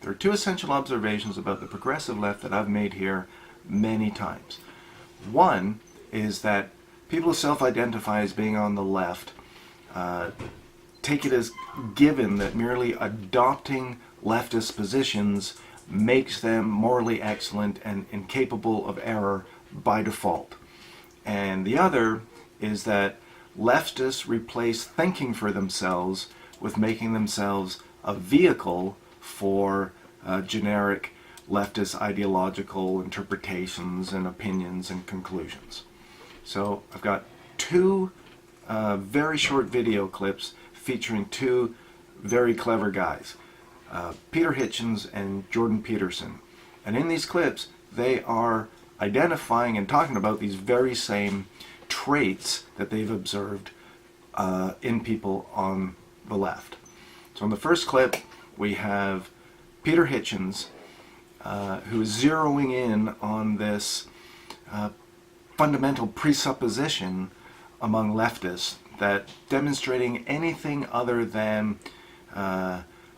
There are two essential observations about the progressive left that I've made here many times. One is that people who self-identify as being on the left take it as given that merely adopting leftist positions makes them morally excellent and incapable of error by default. And the other is that leftists replace thinking for themselves with making themselves a vehicle for generic leftist ideological interpretations and opinions and conclusions. So I've got two very short video clips featuring two very clever guys, Peter Hitchens and Jordan Peterson. And in these clips, they are identifying and talking about these very same traits that they've observed in people on the left. So in the first clip, we have Peter Hitchens, who is zeroing in on this fundamental presupposition among leftists that demonstrating anything other than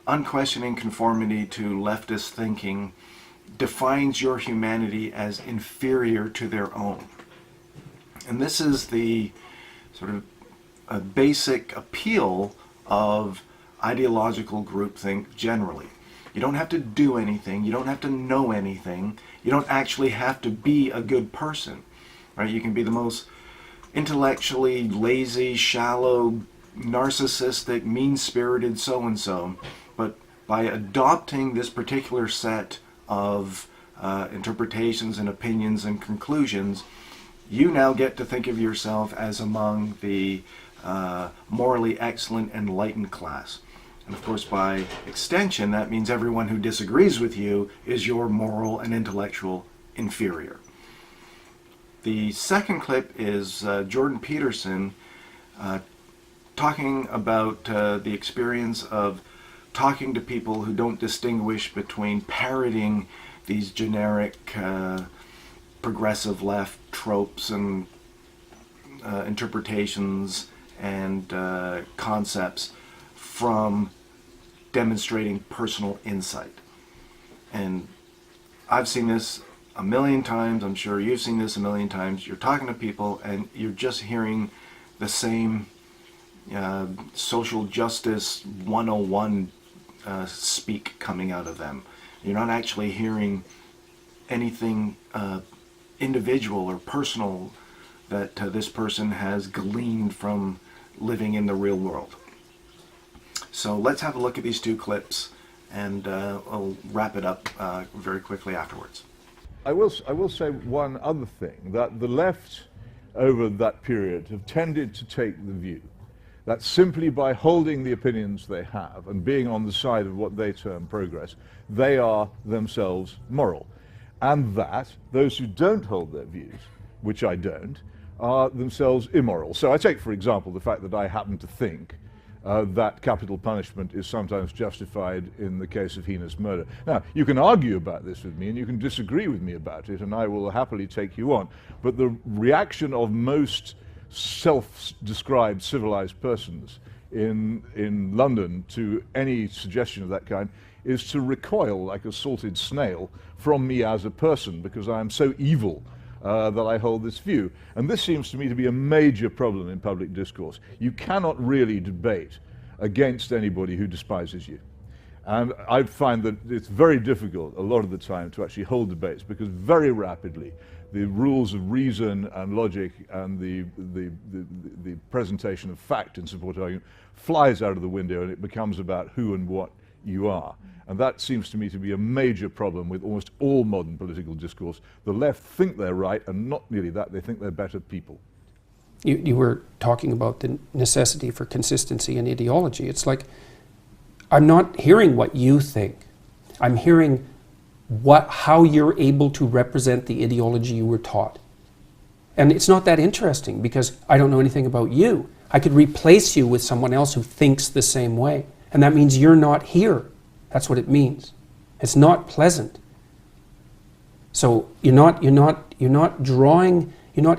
unquestioning conformity to leftist thinking defines your humanity as inferior to their own. And this is the sort of a basic appeal of ideological groupthink generally. You don't have to do anything, you don't have to know anything, you don't actually have to be a good person, right? You can be the most intellectually lazy, shallow, narcissistic, mean-spirited so-and-so, but by adopting this particular set of interpretations and opinions and conclusions, you now get to think of yourself as among the morally excellent, enlightened class. And of course, by extension, that means everyone who disagrees with you is your moral and intellectual inferior. The second clip is Jordan Peterson talking about the experience of talking to people who don't distinguish between parroting these generic progressive left tropes and interpretations and concepts from demonstrating personal insight. And I've seen this a million times, I'm sure you've seen this a million times. You're talking to people and you're just hearing the same social justice 101 speak coming out of them. You're not actually hearing anything individual or personal that this person has gleaned from living in the real world. So let's have a look at these two clips, and I'll wrap it up very quickly afterwards. I will say one other thing, that the left over that period have tended to take the view that simply by holding the opinions they have and being on the side of what they term progress, they are themselves moral. And that those who don't hold their views, which I don't, are themselves immoral. So I take, for example, the fact that I happen to think that capital punishment is sometimes justified in the case of heinous murder. Now, you can argue about this with me and you can disagree with me about it, and I will happily take you on. But the reaction of most self-described civilized persons in London to any suggestion of that kind is to recoil like a salted snail from me as a person, because I am so evil that I hold this view. And this seems to me to be a major problem in public discourse. You cannot really debate against anybody who despises you. And I find that it's very difficult a lot of the time to actually hold debates, because very rapidly the rules of reason and logic and the presentation of fact in support of argument flies out of the window, and it becomes about who and what you are. And that seems to me to be a major problem with almost all modern political discourse. The left think they're right, and not merely that, they think they're better people. You were talking about the necessity for consistency in ideology. It's like, I'm not hearing what you think. I'm hearing how you're able to represent the ideology you were taught. And it's not that interesting, because I don't know anything about you. I could replace you with someone else who thinks the same way. And that means you're not here. That's what it means. It's not pleasant. So you're not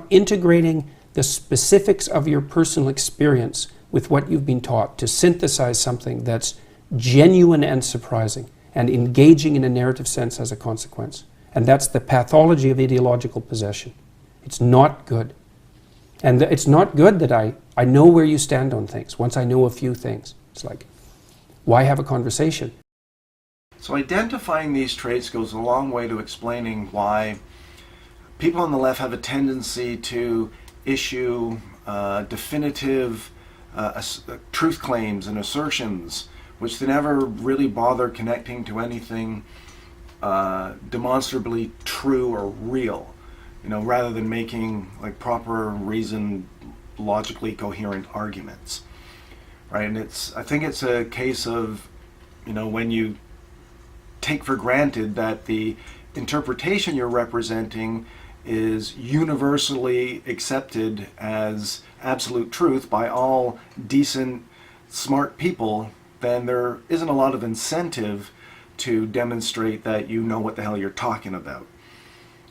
integrating the specifics of your personal experience with what you've been taught to synthesize something that's genuine and surprising. and engaging in a narrative sense as a consequence. And that's the pathology of ideological possession. It's not good. And it's not good that I know where you stand on things. Once I know a few things, it's like, why have a conversation? So identifying these traits goes a long way to explaining why people on the left have a tendency to issue definitive truth claims and assertions, which they never really bother connecting to anything demonstrably true or real, rather than making like proper, reasoned, logically coherent arguments, right? And I think it's a case of, when you take for granted that the interpretation you're representing is universally accepted as absolute truth by all decent, smart people, then there isn't a lot of incentive to demonstrate that you know what the hell you're talking about.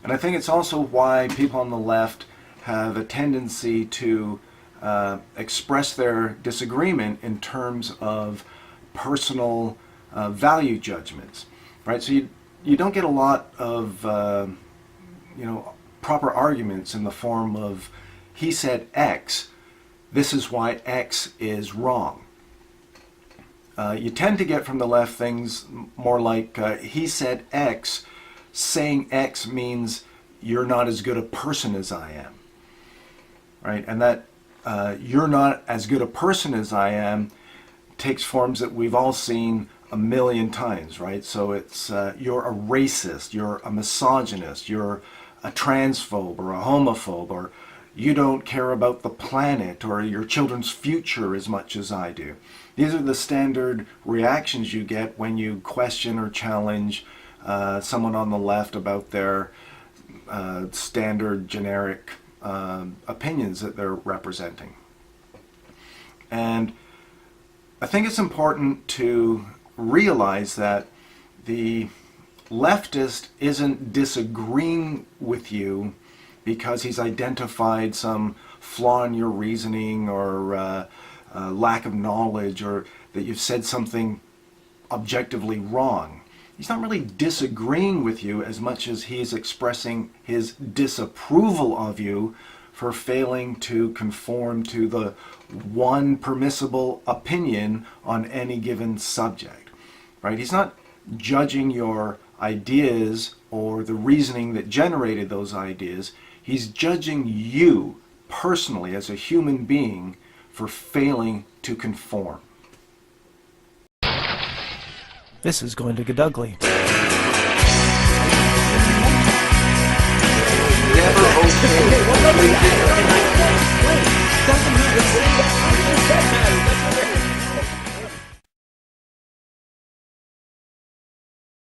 And I think it's also why people on the left have a tendency to express their disagreement in terms of personal value judgments, right? So you don't get a lot of proper arguments in the form of, he said X, this is why X is wrong. You tend to get from the left things more like, he said X, saying X means you're not as good a person as I am, right? And that you're not as good a person as I am takes forms that we've all seen a million times, right? So it's you're a racist, you're a misogynist, you're a transphobe or a homophobe, or you don't care about the planet or your children's future as much as I do. These are the standard reactions you get when you question or challenge someone on the left about their standard generic opinions that they're representing. And I think it's important to realize that the leftist isn't disagreeing with you because he's identified some flaw in your reasoning or lack of knowledge, or that you've said something objectively wrong. He's not really disagreeing with you as much as he's expressing his disapproval of you for failing to conform to the one permissible opinion on any given subject, right? He's not judging your ideas or the reasoning that generated those ideas. He's judging you personally as a human being for failing to conform. This is going to get ugly. Never okay.